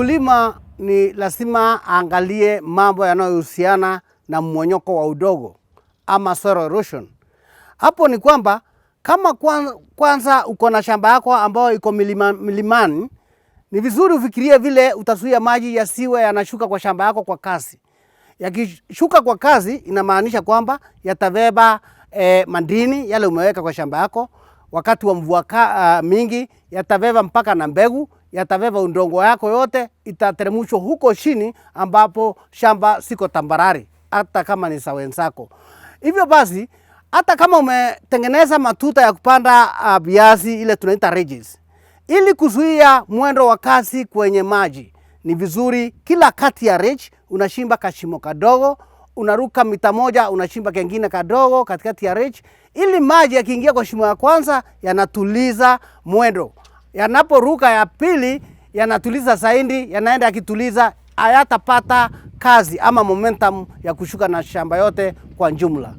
mkulima ni lazima aangalie mambo yanayohusiana na mmonyoko wa udongo ama soil erosion. Hapo ni kwamba kama kwanza uko na shamba yako ambayo iko milimani, ni vizuri ufikirie vile utazuia maji yasiwe yanashuka kwa shamba yako kwa kasi. Yakishuka kwa kasi inamaanisha kwamba yatabeba madini yale umeweka kwa shamba yako. Wakati wa mvua mingi yatabeba mpaka na mbegu, yatabeba udongo yako yote, itateremshwa huko chini ambapo shamba siko tambarari, hata kama ni sawa wenzako. Hivyo basi, hata kama umetengeneza matuta ya kupanda viazi ile tunaita ridges, ili kuzuia mwendo wa kasi kwenye maji, ni vizuri kila kati ya ridge unashimba kashimo kadogo, unaruka mita moja unashimba kengine kadogo katikati ya ridge, ili maji yakiingia kwa shimo ya kwanza yanatuliza mwendo. Yanaporuka ya pili yanatuliza zaidi, yanaenda yakituliza, hayatapata kazi ama momentum ya kushuka na shamba yote kwa jumla.